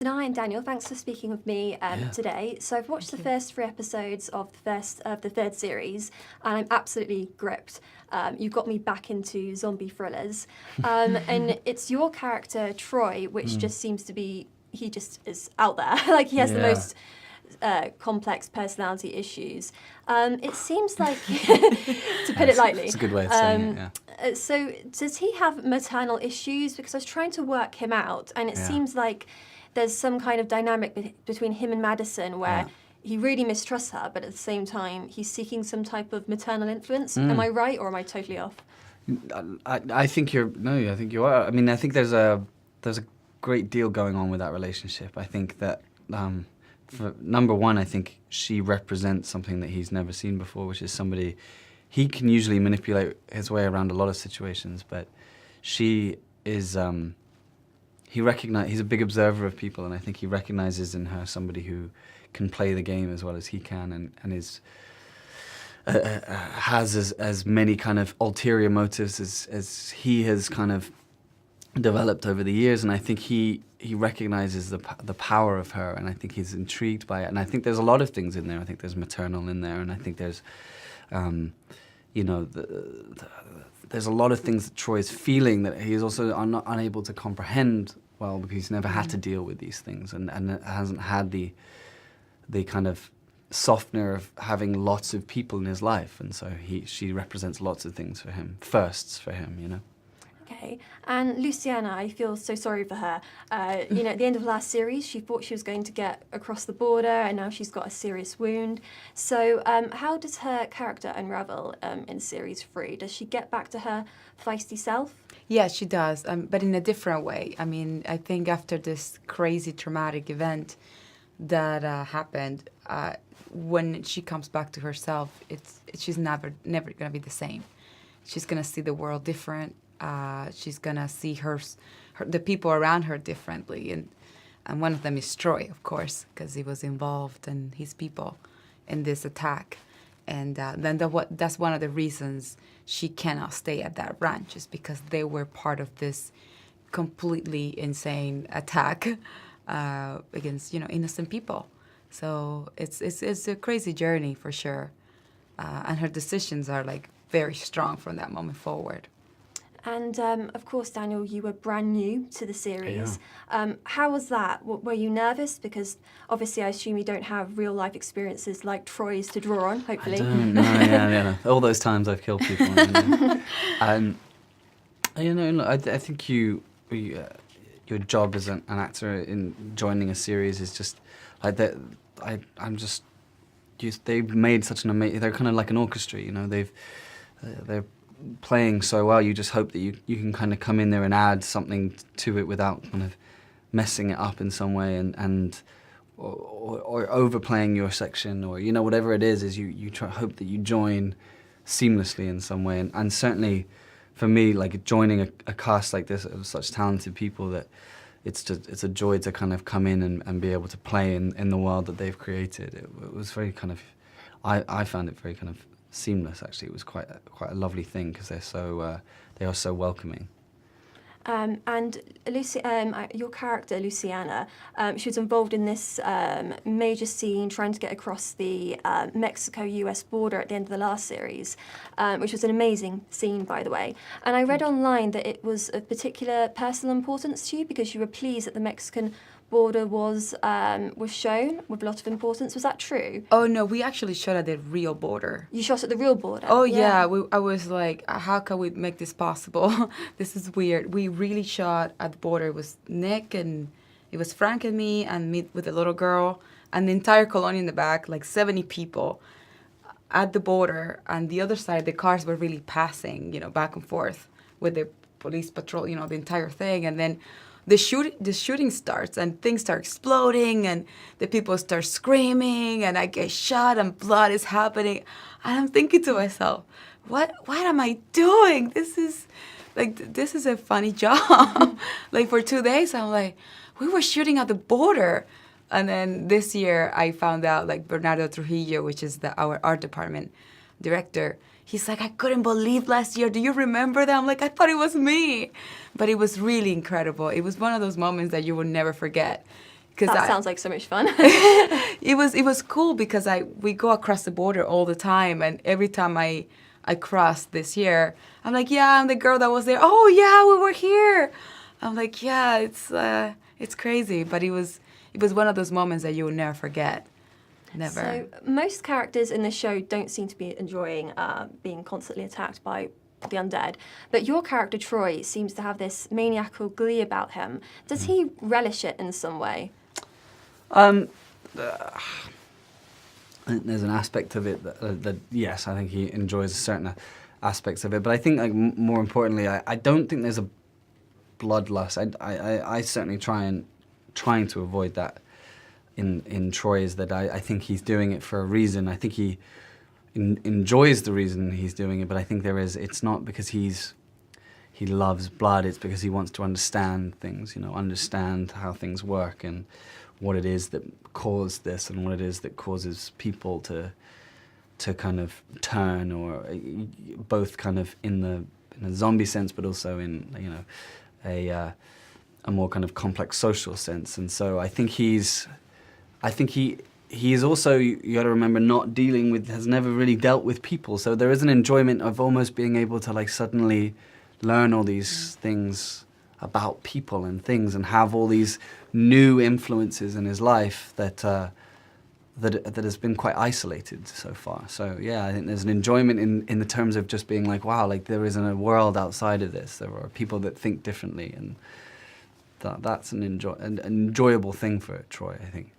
Danay and Daniel, thanks for speaking with me today. So I've watched the first 3 episodes of the third series, and I'm absolutely gripped. You got me back into zombie thrillers, and it's your character Troy, which just seems to be, he just is out there. Like, he has the most complex personality issues. It seems like, to put it lightly, it's a good way of saying it. Yeah. So does he have maternal issues? Because I was trying to work him out, and it seems like there's some kind of dynamic between him and Madison where he really mistrusts her, but at the same time, he's seeking some type of maternal influence. Am I right, or am I totally off? I think you're, no, I think you are. I mean, I think there's a great deal going on with that relationship. I think that, for number one, I think she represents something that he's never seen before, which is somebody, he can usually manipulate his way around a lot of situations, but she is, he's a big observer of people, and I think he recognizes in her somebody who can play the game as well as he can, and is has as many kind of ulterior motives as he has kind of developed over the years. And I think he recognizes the power of her, and I think he's intrigued by it. And I think there's a lot of things in there. I think there's maternal in there, and I think there's, you know, there's a lot of things that Troy is feeling that he is also unable to comprehend well, because he's never had to deal with these things, and hasn't had the kind of softener of having lots of people in his life, and so she represents lots of things for him, firsts for him, you know. Okay, and Luciana, I feel so sorry for her. You know, at the end of last series, she thought she was going to get across the border, and now she's got a serious wound. So how does her character unravel in series 3? Does she get back to her feisty self? Yeah, she does, but in a different way. I mean, I think after this crazy traumatic event that happened, when she comes back to herself, she's never going to be the same. She's going to see the world different. She's going to see the people around her differently. And one of them is Troy, of course, because he was involved and his people in this attack. And then that's one of the reasons she cannot stay at that ranch, is because they were part of this completely insane attack against, you know, innocent people. So it's a crazy journey for sure. And her decisions are like very strong from that moment forward. And of course, Daniel, you were brand new to the series. How was that? Were you nervous? Because obviously, I assume you don't have real life experiences like Troy's to draw on. Hopefully, I don't know. Yeah. All those times I've killed people. You know, I think your job as an actor in joining a series is just like that. They've made such an amazing. They're kind of like an orchestra, you know. They're playing so well. You just hope that you can kind of come in there and add something to it without kind of messing it up in some way, or overplaying your section, or, you know, whatever it is you hope that you join seamlessly in some way. And certainly for me, like, joining a cast like this of such talented people, that it's a joy to kind of come in and be able to play in the world that they've created. It was very kind of, I found it very kind of seamless. Actually, it was quite a lovely thing, because they are so welcoming. And your character Luciana, she was involved in this major scene trying to get across the Mexico-US border at the end of the last series, which was an amazing scene, by the way. And I read online that it was of particular personal importance to you because you were pleased that the Mexican border was shown with a lot of importance. Was that true? Oh, no, we actually shot at the real border. You shot at the real border? Oh, yeah. I was like, how can we make this possible? This is weird. We really shot at the border. It was Nick, and it was Frank and me with a little girl, and the entire colony in the back, like 70 people at the border. And the other side, the cars were really passing, you know, back and forth with the police patrol, you know, the entire thing. And then the shooting starts, and things start exploding, and the people start screaming, and I get shot, and blood is happening. And I'm thinking to myself, what am I doing? This is a funny job. Like, for 2 days, I'm like, we were shooting at the border. And then this year, I found out, like, Bernardo Trujillo, which is our art department director, he's like, I couldn't believe last year. Do you remember that? I'm like, I thought it was me. But it was really incredible. It was one of those moments that you will never forget. That sounds like so much fun. It was cool because we go across the border all the time, and every time I cross this year, I'm like, yeah, I'm the girl that was there. Oh yeah, we were here. I'm like, yeah, it's crazy, but it was one of those moments that you will never forget. Never. So most characters in the show don't seem to be enjoying being constantly attacked by the undead, but your character Troy seems to have this maniacal glee about him. Does he relish it in some way? I think there's an aspect of it that yes, I think he enjoys certain aspects of it, but I think like more importantly, I don't think there's a bloodlust. I certainly trying to avoid that in Troy, is that I think he's doing it for a reason. I think he enjoys the reason he's doing it, but I think it's not because he loves blood, it's because he wants to understand things, understand how things work and what it is that caused this and what it is that causes people to kind of turn, or both kind of in a zombie sense, but also in a more kind of complex social sense. And so I think he is also, you got to remember, has never really dealt with people. So there is an enjoyment of almost being able to like suddenly learn all these things about people and things, and have all these new influences in his life that has been quite isolated so far. So yeah, I think there's an enjoyment in the terms of just being like, wow, like there isn't a world outside of this. There are people that think differently, and that's an enjoyable thing for Troy, I think.